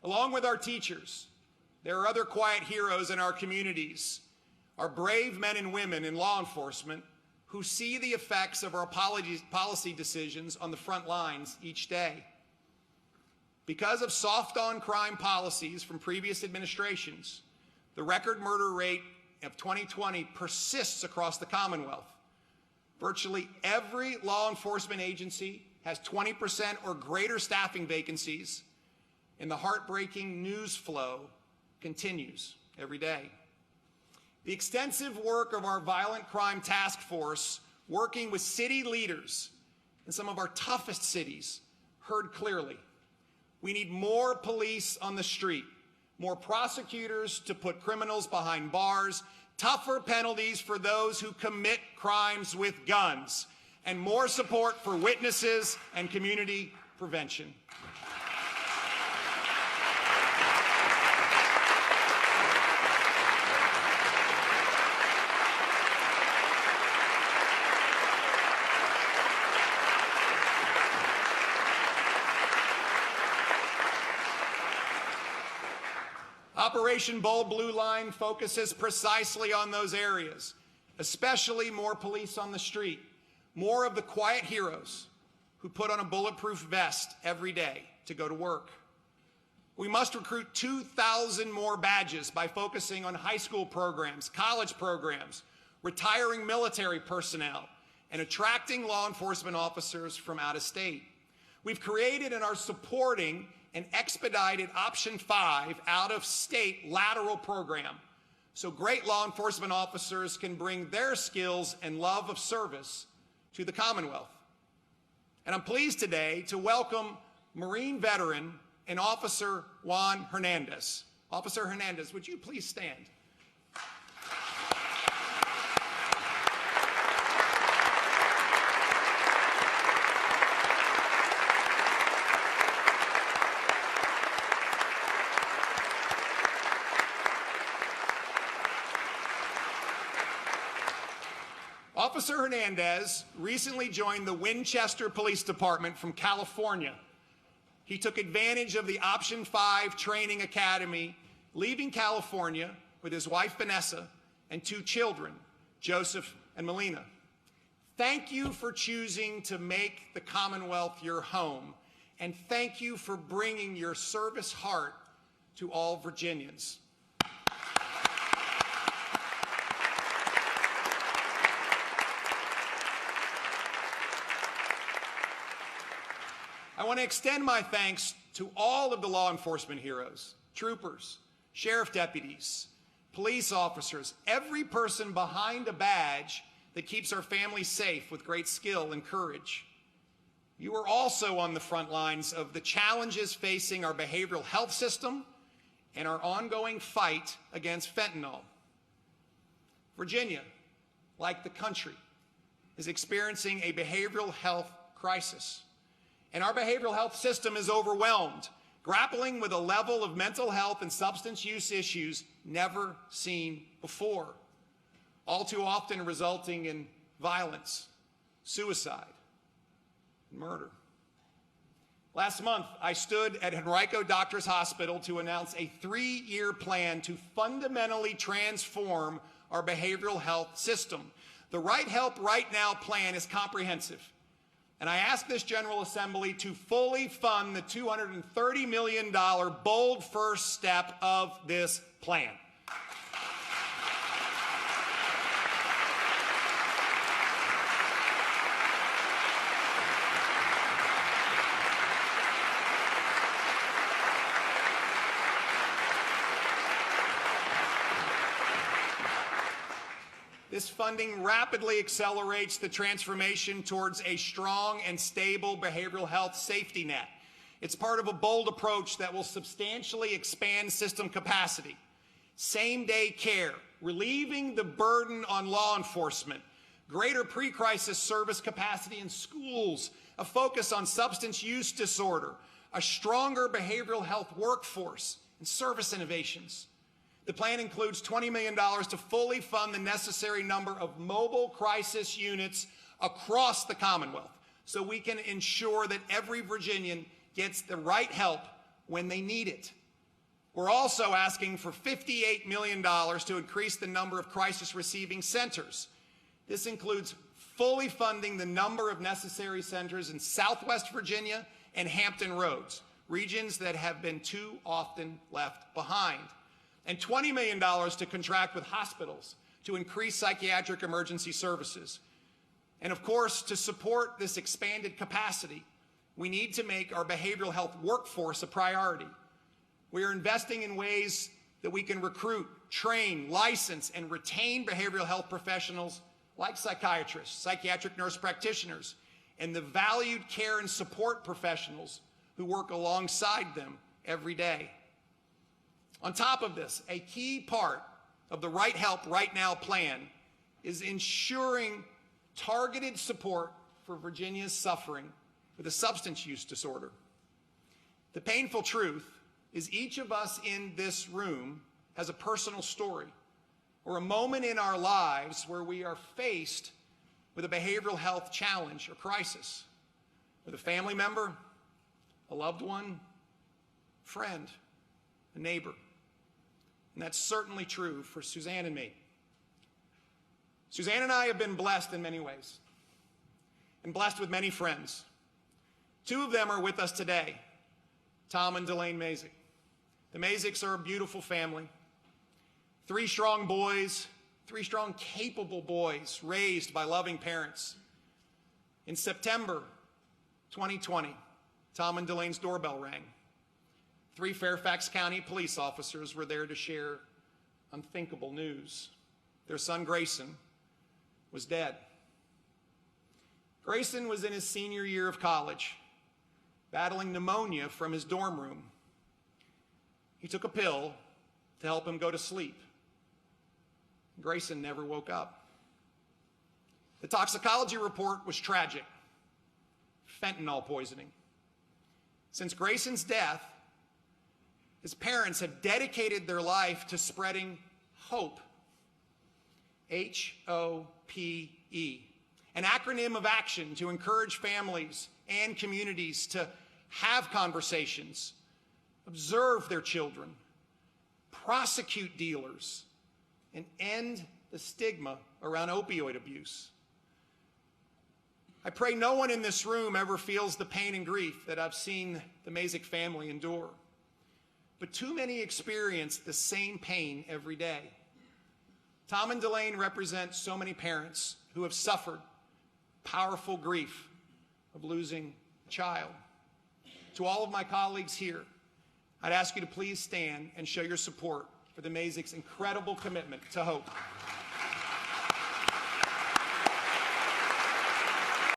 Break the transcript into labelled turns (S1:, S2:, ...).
S1: Along with our teachers, there are other quiet heroes in our communities, our brave men and women in law enforcement who see the effects of our policy decisions on the front lines each day. Because of soft on crime policies from previous administrations, the record murder rate of 2020 persists across the Commonwealth. Virtually every law enforcement agency has 20% or greater staffing vacancies, and the heartbreaking news flow continues every day. The extensive work of our Violent Crime Task Force, working with city leaders in some of our toughest cities, heard clearly. We need more police on the street, more prosecutors to put criminals behind bars, tougher penalties for those who commit crimes with guns, and more support for witnesses and community prevention. Operation Bold Blue Line focuses precisely on those areas, especially more police on the street, more of the quiet heroes who put on a bulletproof vest every day to go to work. We must recruit 2,000 more badges by focusing on high school programs, college programs, retiring military personnel, and attracting law enforcement officers from out of state. We've created and are supporting an expedited Option 5 out-of-state lateral program so great law enforcement officers can bring their skills and love of service to the Commonwealth. And I'm pleased today to welcome Marine veteran and Officer Juan Hernandez. Officer Hernandez, would you please stand? Officer Hernandez recently joined the Winchester Police Department from California. He took advantage of the Option 5 Training Academy, leaving California with his wife Vanessa and 2 children, Joseph and Melina. Thank you for choosing to make the Commonwealth your home, and thank you for bringing your service heart to all Virginians. I want to extend my thanks to all of the law enforcement heroes, troopers, sheriff deputies, police officers, every person behind a badge that keeps our families safe with great skill and courage. You are also on the front lines of the challenges facing our behavioral health system and our ongoing fight against fentanyl. Virginia, like the country, is experiencing a behavioral health crisis. And our behavioral health system is overwhelmed, grappling with a level of mental health and substance use issues never seen before, all too often resulting in violence, suicide, and murder. Last month, I stood at Henrico Doctors Hospital to announce a 3-year plan to fundamentally transform our behavioral health system. The Right Help Right Now plan is comprehensive. And I ask this General Assembly to fully fund the $230 million bold first step of this plan. This funding rapidly accelerates the transformation towards a strong and stable behavioral health safety net. It's part of a bold approach that will substantially expand system capacity, same-day care, relieving the burden on law enforcement, greater pre-crisis service capacity in schools, a focus on substance use disorder, a stronger behavioral health workforce, and service innovations. The plan includes $20 million to fully fund the necessary number of mobile crisis units across the Commonwealth so we can ensure that every Virginian gets the right help when they need it. We're also asking for $58 million to increase the number of crisis-receiving centers. This includes fully funding the number of necessary centers in Southwest Virginia and Hampton Roads, regions that have been too often left behind, and $20 million to contract with hospitals to increase psychiatric emergency services. And of course, to support this expanded capacity, we need to make our behavioral health workforce a priority. We are investing in ways that we can recruit, train, license, and retain behavioral health professionals like psychiatrists, psychiatric nurse practitioners, and the valued care and support professionals who work alongside them every day. On top of this, a key part of the Right Help Right Now plan is ensuring targeted support for Virginia's suffering with a substance use disorder. The painful truth is each of us in this room has a personal story or a moment in our lives where we are faced with a behavioral health challenge or crisis with a family member, a loved one, friend, a neighbor. And that's certainly true for Suzanne and me. Suzanne and I have been blessed in many ways and blessed with many friends. Two of them are with us today, Tom and Delane Mazik. The Mazicks are a beautiful family. Three strong boys, three strong, capable boys raised by loving parents. In September 2020, Tom and Delane's doorbell rang. Three Fairfax County police officers were there to share unthinkable news. Their son, Grayson, was dead. Grayson was in his senior year of college, battling pneumonia from his dorm room. He took a pill to help him go to sleep. Grayson never woke up. The toxicology report was tragic: fentanyl poisoning. Since Grayson's death, his parents have dedicated their life to spreading hope. H-O-P-E, an acronym of action to encourage families and communities to have conversations, observe their children, prosecute dealers, and end the stigma around opioid abuse. I pray no one in this room ever feels the pain and grief that I've seen the Mazik family endure. But too many experience the same pain every day. Tom and Delane represent so many parents who have suffered powerful grief of losing a child. To all of my colleagues here, I'd ask you to please stand and show your support for the Mazik's incredible commitment to hope.